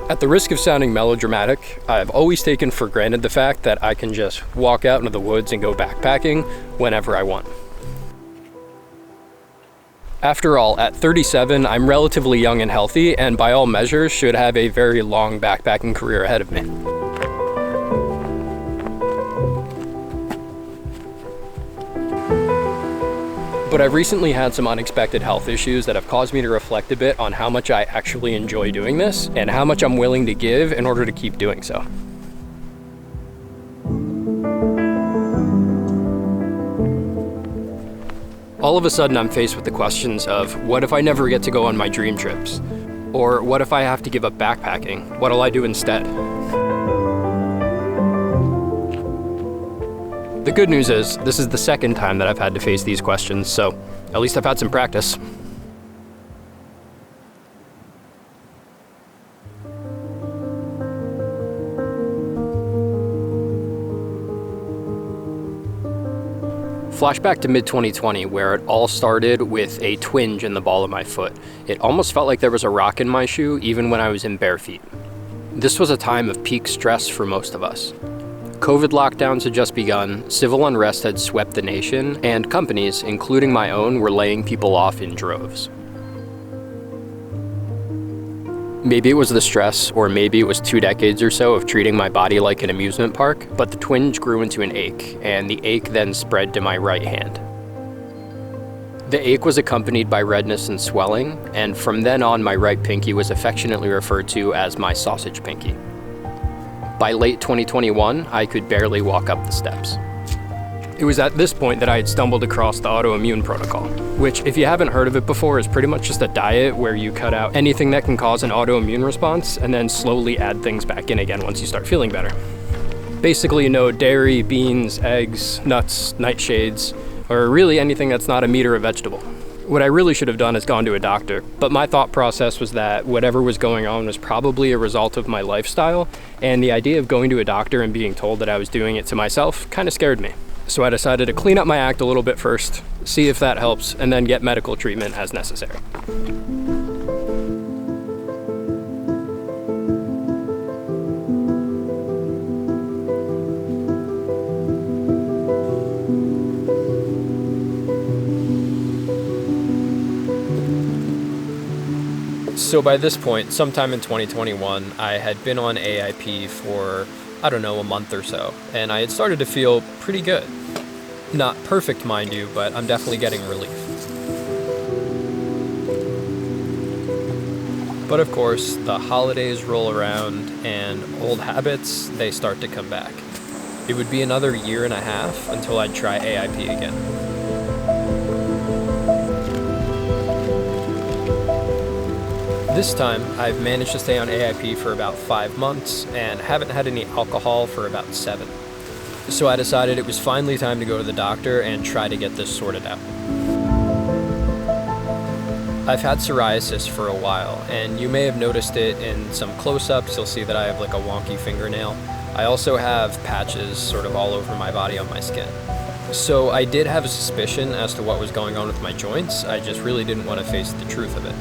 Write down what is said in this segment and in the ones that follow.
At the risk of sounding melodramatic, I've always taken for granted the fact that I can just walk out into the woods and go backpacking whenever I want. After all, at 37, I'm relatively young and healthy, and by all measures should have a very long backpacking career ahead of me. But I've recently had some unexpected health issues that have caused me to reflect a bit on how much I actually enjoy doing this and how much I'm willing to give in order to keep doing so. All of a sudden, I'm faced with the questions of, what if I never get to go on my dream trips? Or what if I have to give up backpacking? What'll I do instead? The good news is, this is the second time that I've had to face these questions, so at least I've had some practice. Flashback to mid-2020, where it all started with a twinge in the ball of my foot. It almost felt like there was a rock in my shoe, even when I was in bare feet. This was a time of peak stress for most of us. COVID lockdowns had just begun, civil unrest had swept the nation, and companies, including my own, were laying people off in droves. Maybe it was the stress, or maybe it was 2 decades or so of treating my body like an amusement park, but the twinge grew into an ache, and the ache then spread to my right hand. The ache was accompanied by redness and swelling, and from then on my right pinky was affectionately referred to as my sausage pinky. By late 2021, I could barely walk up the steps. It was at this point that I had stumbled across the autoimmune protocol, which, if you haven't heard of it before, is pretty much just a diet where you cut out anything that can cause an autoimmune response and then slowly add things back in again once you start feeling better. Basically, no dairy, beans, eggs, nuts, nightshades, or really anything that's not a meat or a vegetable. What I really should have done is gone to a doctor, but my thought process was that whatever was going on was probably a result of my lifestyle, and the idea of going to a doctor and being told that I was doing it to myself kind of scared me. So I decided to clean up my act a little bit first, see if that helps, and then get medical treatment as necessary. So by this point, sometime in 2021, I had been on AIP for, a month or so, and I had started to feel pretty good. Not perfect, mind you, but I'm definitely getting relief. But of course, the holidays roll around and old habits, they start to come back. It would be another 1.5 years until I'd try AIP again. This time, I've managed to stay on AIP for about 5 months and haven't had any alcohol for about 7. So I decided it was finally time to go to the doctor and try to get this sorted out. I've had psoriasis for a while, and you may have noticed it in some close-ups. You'll see that I have like a wonky fingernail. I also have patches sort of all over my body on my skin. So I did have a suspicion as to what was going on with my joints. I just really didn't want to face the truth of it.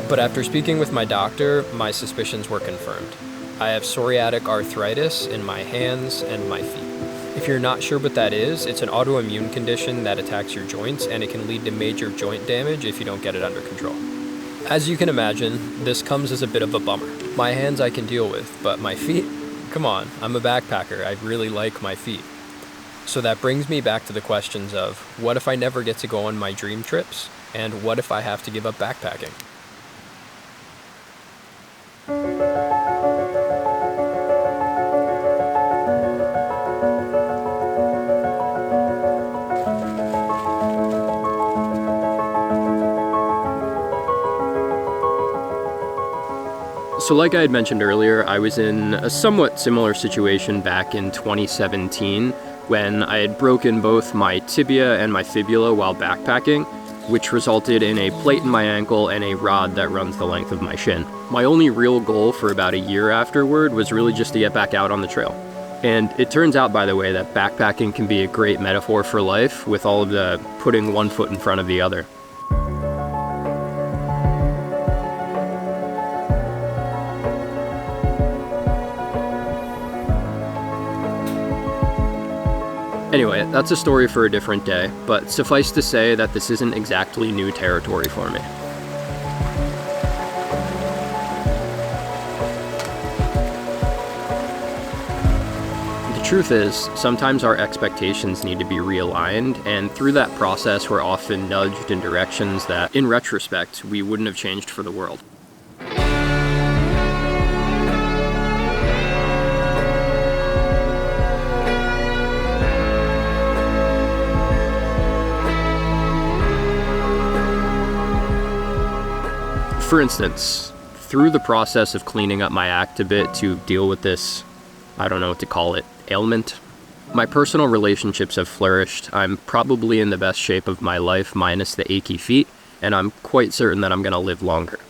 But after speaking with my doctor, my suspicions were confirmed. I have psoriatic arthritis in my hands and my feet. If you're not sure what that is, it's an autoimmune condition that attacks your joints, and it can lead to major joint damage if you don't get it under control. As you can imagine, this comes as a bit of a bummer. My hands I can deal with, but my feet? Come on, I'm a backpacker. I really like my feet. So that brings me back to the questions of, what if I never get to go on my dream trips? And what if I have to give up backpacking? So like I had mentioned earlier, I was in a somewhat similar situation back in 2017 when I had broken both my tibia and my fibula while backpacking, which resulted in a plate in my ankle and a rod that runs the length of my shin. My only real goal for about a year afterward was really just to get back out on the trail. And it turns out, by the way, that backpacking can be a great metaphor for life, with all of the putting one foot in front of the other. Anyway, that's a story for a different day, but suffice to say that this isn't exactly new territory for me. The truth is, sometimes our expectations need to be realigned, and through that process we're often nudged in directions that, in retrospect, we wouldn't have changed for the world. For instance, through the process of cleaning up my act a bit to deal with this, I don't know what to call it, ailment, my personal relationships have flourished. I'm probably in the best shape of my life minus the achy feet, and I'm quite certain that I'm gonna live longer.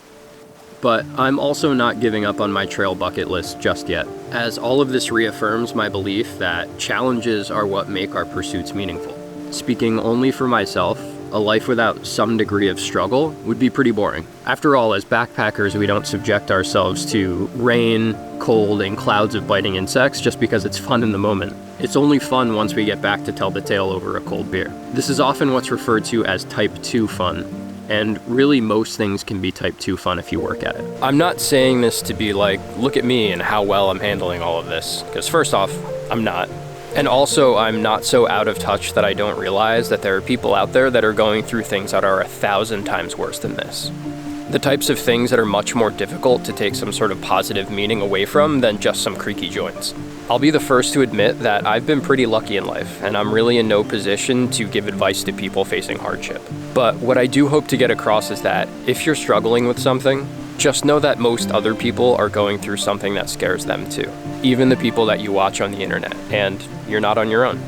But I'm also not giving up on my trail bucket list just yet, as all of this reaffirms my belief that challenges are what make our pursuits meaningful. Speaking only for myself, a life without some degree of struggle would be pretty boring. After all, as backpackers, we don't subject ourselves to rain, cold, and clouds of biting insects just because it's fun in the moment. It's only fun once we get back to tell the tale over a cold beer. This is often what's referred to as type 2 fun, and really most things can be type 2 fun if you work at it. I'm not saying this to be like, look at me and how well I'm handling all of this, because first off, I'm not. And also, I'm not so out of touch that I don't realize that there are people out there that are going through things that are 1,000 times worse than this. The types of things that are much more difficult to take some sort of positive meaning away from than just some creaky joints. I'll be the first to admit that I've been pretty lucky in life, and I'm really in no position to give advice to people facing hardship. But what I do hope to get across is that if you're struggling with something, just know that most other people are going through something that scares them too. Even the people that you watch on the internet, and you're not on your own.